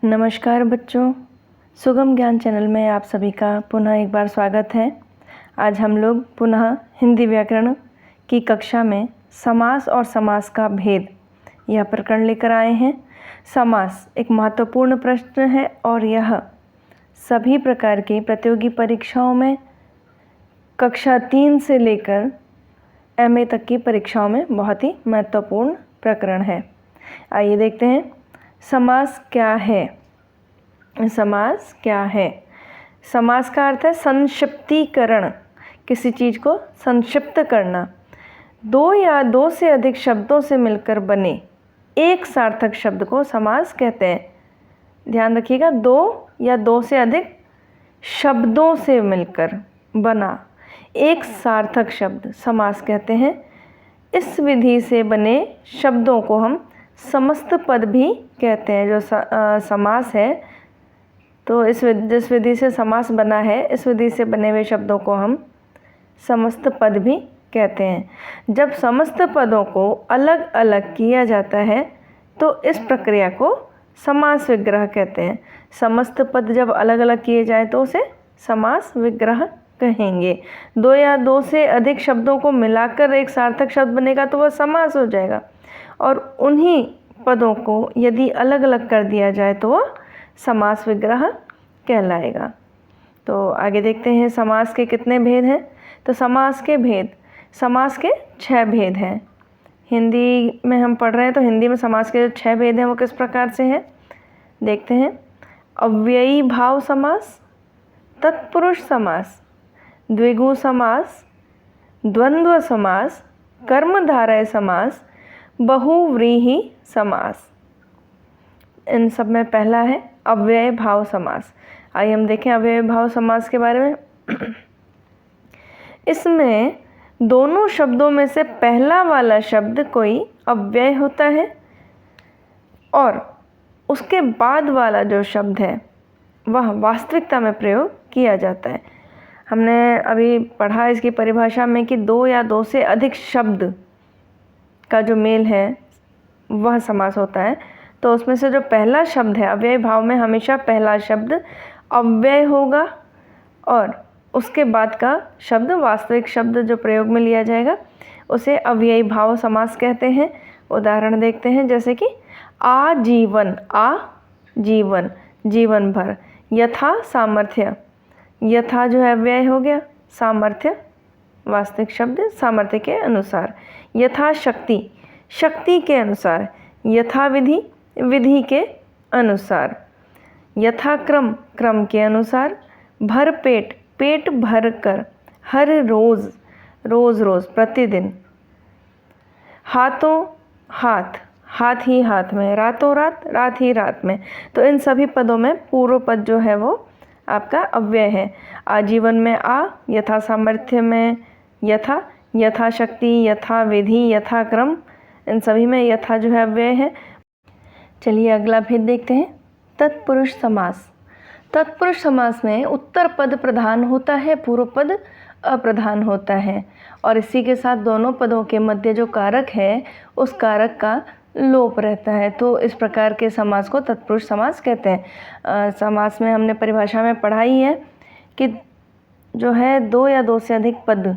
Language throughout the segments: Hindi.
नमस्कार बच्चों, सुगम ज्ञान चैनल में आप सभी का पुनः एक बार स्वागत है। आज हम लोग पुनः हिंदी व्याकरण की कक्षा में समास और समास का भेद यह प्रकरण लेकर आए हैं। समास एक महत्वपूर्ण प्रश्न है और यह सभी प्रकार की प्रतियोगी परीक्षाओं में कक्षा 3 से लेकर MA तक की परीक्षाओं में बहुत ही महत्वपूर्ण प्रकरण है। आइए देखते हैं समास क्या है। समास क्या है? समास का अर्थ है संक्षिप्तीकरण, किसी चीज़ को संक्षिप्त करना। दो या दो से अधिक शब्दों से मिलकर बने एक सार्थक शब्द को समास कहते हैं। ध्यान रखिएगा, दो या दो से अधिक शब्दों से मिलकर बना एक सार्थक शब्द समास कहते हैं। इस विधि से बने शब्दों को हम समस्त पद भी कहते हैं। जो समास है, तो जिस विधि से समास बना है, इस विधि से बने हुए शब्दों को हम समस्त पद भी कहते हैं। जब समस्त पदों को अलग अलग किया जाता है तो इस प्रक्रिया को समास विग्रह कहते हैं। समस्त पद जब अलग अलग किए जाएं तो उसे समास विग्रह कहेंगे। दो या दो से अधिक शब्दों को मिलाकर एक सार्थक शब्द बनेगा तो वह समास हो जाएगा, और उन्हीं पदों को यदि अलग अलग कर दिया जाए तो वह समास विग्रह कहलाएगा। तो आगे देखते हैं समास के कितने भेद हैं। तो समास के 6 भेद हैं। हिंदी में हम पढ़ रहे हैं तो हिंदी में समास के जो 6 भेद हैं वो किस प्रकार से हैं देखते हैं। अव्ययी भाव समास, तत्पुरुष समास, द्विगु समास, द्वंद्व समास, कर्मधारय समास, बहुव्रीहि समास। इन सब में पहला है अव्यय भाव समास। आइए हम देखें अव्यय भाव समास के बारे में। इसमें दोनों शब्दों में से पहला वाला शब्द कोई अव्यय होता है और उसके बाद वाला जो शब्द है वह वास्तविकता में प्रयोग किया जाता है। हमने अभी पढ़ा इसकी परिभाषा में कि दो या दो से अधिक शब्द का जो मेल है वह समास होता है। तो उसमें से जो पहला शब्द है, अव्यय भाव में हमेशा पहला शब्द अव्यय होगा और उसके बाद का शब्द वास्तविक शब्द जो प्रयोग में लिया जाएगा उसे अव्ययी भाव समास कहते हैं। उदाहरण देखते हैं, जैसे कि आजीवन, आजीवन जीवन भर। यथा सामर्थ्य, यथा जो है अव्यय हो गया, सामर्थ्य वास्तविक शब्द सामर्थ्य के अनुसार। यथा शक्ति, शक्ति के अनुसार। यथा विधि, विधि के अनुसार। यथा क्रम, क्रम के अनुसार। भर पेट, पेट भर कर। हर रोज, रोज रोज प्रतिदिन। हाथों हाथ, हाथ ही हाथ में। रातों रात, रात ही रात में। तो इन सभी पदों में पूर्व पद जो है वो आपका अव्यय है। आजीवन में आ, यथा सामर्थ्य में यथा, यथा शक्ति, यथा विधि, यथा क्रम, इन सभी में यथा जो है अव्यय है। चलिए अगला भेद देखते हैं, तत्पुरुष समास। तत्पुरुष समास में उत्तर पद प्रधान होता है, पूर्व पद अप्रधान होता है, और इसी के साथ दोनों पदों के मध्य जो कारक है उस कारक का लोप रहता है। तो इस प्रकार के समास को तत्पुरुष समास कहते हैं। समास में हमने परिभाषा में पढ़ा ही है कि जो है दो या दो से अधिक पद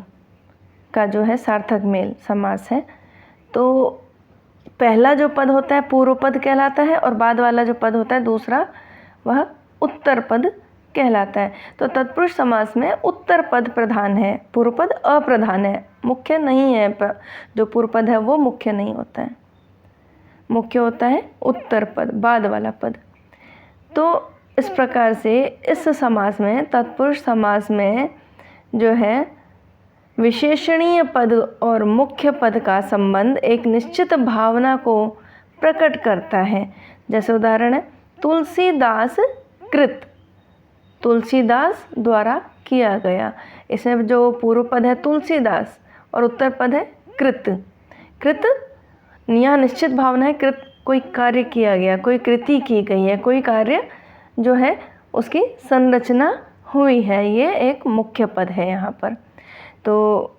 का जो है सार्थक मेल समास है। तो पहला जो पद होता है पूर्व पद कहलाता है और बाद वाला जो पद होता है दूसरा वह उत्तर पद कहलाता है। तो तत्पुरुष समास में उत्तर पद प्रधान है, पूर्व पद अप्रधान है, मुख्य नहीं है। जो पूर्व पद है वो मुख्य नहीं होता है, मुख्य होता है उत्तर पद, बाद वाला पद। तो इस प्रकार से इस समास में, तत्पुरुष समास में जो है विशेषणीय पद और मुख्य पद का संबंध एक निश्चित भावना को प्रकट करता है। जैसे उदाहरण है तुलसीदास कृत, तुलसीदास द्वारा किया गया। इसमें जो पूर्व पद है तुलसीदास और उत्तर पद है कृत। कृत यहाँ निश्चित भावना है, कृत कोई कार्य किया गया, कोई कृति की गई है, कोई कार्य जो है उसकी संरचना हुई है, ये एक मुख्य पद है यहाँ पर। तो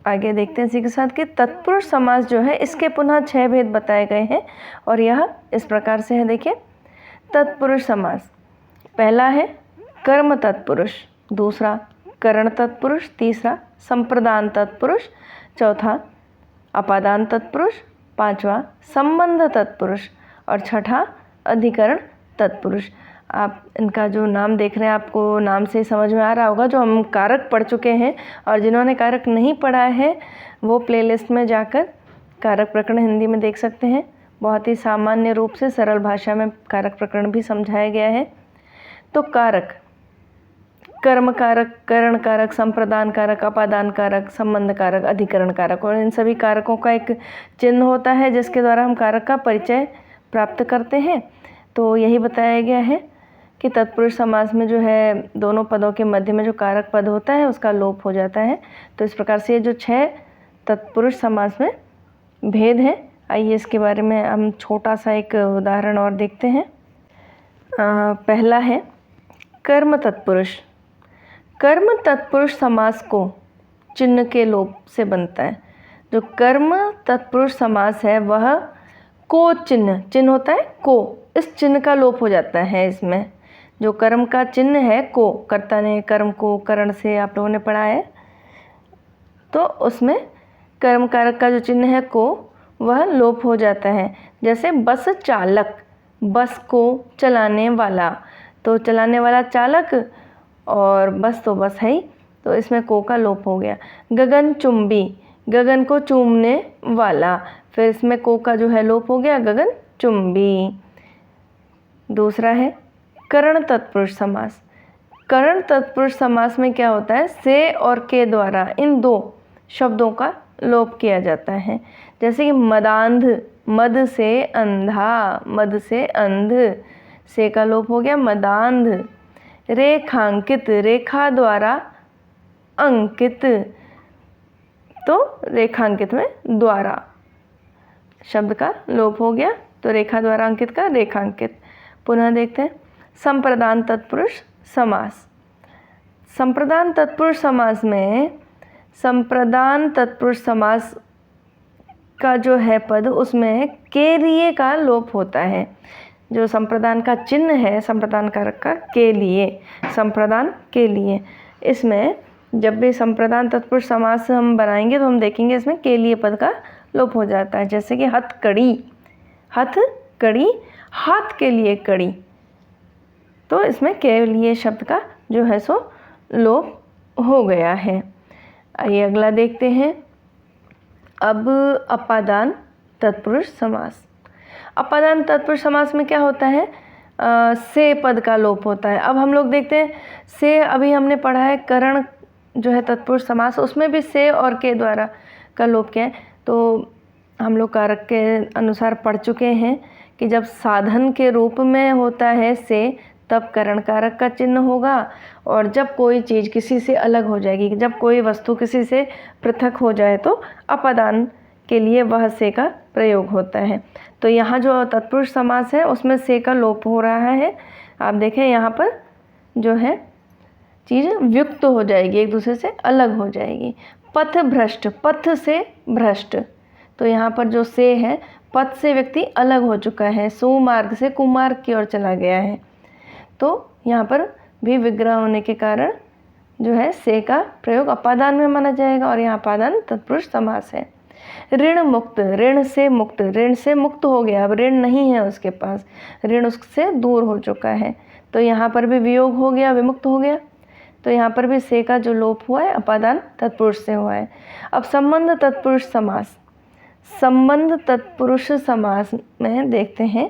आगे देखते हैं इसी के साथ कि तत्पुरुष समास जो है इसके पुनः 6 भेद बताए गए हैं और यह इस प्रकार से है। देखिए, तत्पुरुष समास पहला है कर्म तत्पुरुष, दूसरा करण तत्पुरुष, तीसरा संप्रदान तत्पुरुष, चौथा अपादान तत्पुरुष, पांचवा संबंध तत्पुरुष और छठा अधिकरण तत्पुरुष। आप इनका जो नाम देख रहे हैं आपको नाम से समझ में आ रहा होगा। जो हम कारक पढ़ चुके हैं और जिन्होंने कारक नहीं पढ़ा है वो प्लेलिस्ट में जाकर कारक प्रकरण हिंदी में देख सकते हैं। बहुत ही सामान्य रूप से सरल भाषा में कारक प्रकरण भी समझाया गया है। तो कारक, कर्म कारक, करण कारक, संप्रदान कारक, अपादान कारक, संबंध कारक, अधिकरण कारक, और इन सभी कारकों का एक चिन्ह होता है जिसके द्वारा हम कारक का परिचय प्राप्त करते हैं। तो यही बताया गया है कि तत्पुरुष समास में जो है दोनों पदों के मध्य में जो कारक पद होता है उसका लोप हो जाता है। तो इस प्रकार से ये जो 6 तत्पुरुष समास में भेद है, आइए इसके बारे में हम छोटा सा एक उदाहरण और देखते हैं। पहला है कर्म तत्पुरुष। कर्म तत्पुरुष समास को चिन्ह के लोप से बनता है। जो कर्म तत्पुरुष समास है वह को चिन्ह होता है, को, इस चिन्ह का लोप हो जाता है। इसमें जो कर्म का चिन्ह है को, कर्ता ने कर्म को करण से आप लोगों ने पढ़ा है, तो उसमें कर्म कारक का जो चिन्ह है को वह लोप हो जाता है। जैसे बस चालक, बस को चलाने वाला, तो चलाने वाला चालक और बस तो बस है ही, तो इसमें को का लोप हो गया। गगन चुंबी, गगन को चूमने वाला, फिर इसमें को का जो है लोप हो गया, गगन चुंबी। दूसरा है करण तत्पुरुष समास। करण तत्पुरुष समास में क्या होता है, से और के द्वारा इन 2 शब्दों का लोप किया जाता है। जैसे कि मदांध, मद से अंधा, मद से अंध, से का लोप हो गया मदांध। रेखांकित, रेखा द्वारा अंकित, तो रेखांकित में द्वारा शब्द का लोप हो गया, तो रेखा द्वारा अंकित का रेखांकित। पुनः देखते हैं संप्रदान तत्पुरुष समास। संप्रदान तत्पुरुष समास में संप्रदान तत्पुरुष समास का जो है पद उसमें के लिए का लोप होता है। जो संप्रदान का चिन्ह है संप्रदान कारक का के लिए, संप्रदान के लिए, इसमें जब भी संप्रदान तत्पुरुष समास हम बनाएंगे तो हम देखेंगे इसमें के लिए पद का लोप हो जाता है। जैसे कि हथकड़ी, हथकड़ी, हाथ के लिए कड़ी, तो इसमें के लिए शब्द का जो है सो लोप हो गया है। आइए अगला देखते हैं। अब अपादान तत्पुरुष समास। अपादान तत्पुरुष समास में क्या होता है, से पद का लोप होता है। अब हम लोग देखते हैं से, अभी हमने पढ़ा है करण जो है तत्पुरुष समास, उसमें भी से और के द्वारा का लोप किया है। तो हम लोग कारक के अनुसार पढ़ चुके हैं कि जब साधन के रूप में होता है से तब करण कारक का चिन्ह होगा, और जब कोई चीज़ किसी से अलग हो जाएगी, जब कोई वस्तु किसी से पृथक हो जाए तो अपादान के लिए वह से का प्रयोग होता है। तो यहाँ जो तत्पुरुष समास है उसमें से का लोप हो रहा है। आप देखें यहाँ पर जो है चीज़ व्युक्त हो जाएगी, एक दूसरे से अलग हो जाएगी। पथ भ्रष्ट, पथ से भ्रष्ट, तो यहाँ पर जो से है पथ से व्यक्ति अलग हो चुका है, सुमार्ग से कुमार्ग की ओर चला गया है, तो यहाँ पर भी विग्रह होने के कारण जो है से का प्रयोग अपादान में माना जाएगा, और यहाँ अपादान तत्पुरुष समास है। ऋण मुक्त, ऋण से मुक्त, ऋण से मुक्त हो गया, अब ऋण नहीं है उसके पास, ऋण उससे दूर हो चुका है, तो यहाँ पर भी वियोग हो गया, विमुक्त हो गया, तो यहाँ पर भी से का जो लोप हुआ है अपादान तत्पुरुष से हुआ है। अब संबंध तत्पुरुष समास। संबंध तत्पुरुष समास में देखते हैं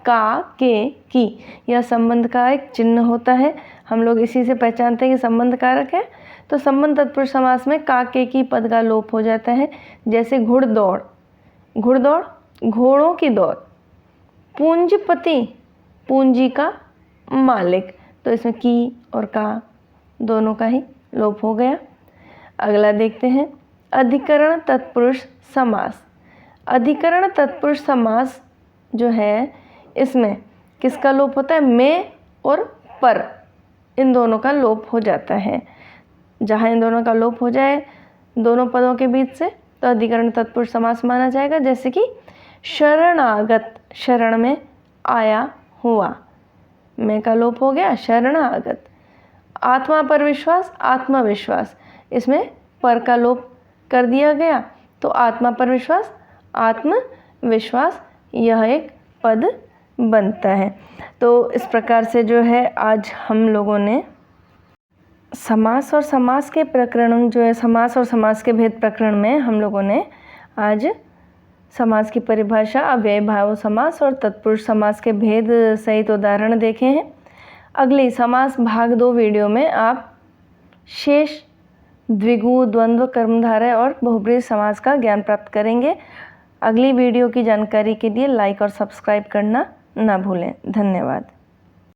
का, के, की, यह संबंध का एक चिन्ह होता है। हम लोग इसी से पहचानते हैं कि संबंध कारक है। तो संबंध तत्पुरुष समास में का, के, की पद का लोप हो जाता है। जैसे घुड़दौड़, घुड़दौड़ घोड़ों की दौड़। पूंजीपति, पूंजी का मालिक, तो इसमें की और का दोनों का ही लोप हो गया। अगला देखते हैं अधिकरण तत्पुरुष समास। अधिकरण तत्पुरुष समास जो है इसमें किसका लोप होता है, में और पर, इन दोनों का लोप हो जाता है। जहाँ इन दोनों का लोप हो जाए दोनों पदों के बीच से तो अधिकरण तत्पुरुष समास माना जाएगा। जैसे कि शरणागत, शरण में आया हुआ, में का लोप हो गया, शरणागत। आत्मा पर विश्वास, आत्मविश्वास, इसमें पर का लोप कर दिया गया तो आत्मा पर विश्वास, आत्मविश्वास, यह एक पद बनता है। तो इस प्रकार से जो है आज हम लोगों ने समास और समास के प्रकरण जो है, समास और समास के भेद प्रकरण में हम लोगों ने आज समास की परिभाषा, अव्ययभाव समास और तत्पुरुष समास के भेद सहित उदाहरण देखे हैं। अगली समास भाग 2 वीडियो में आप शेष, द्विगु, द्वंद्व, कर्मधारय और बहुब्रीहि समास का ज्ञान प्राप्त करेंगे। अगली वीडियो की जानकारी के लिए लाइक और सब्सक्राइब करना ना भूलें। धन्यवाद।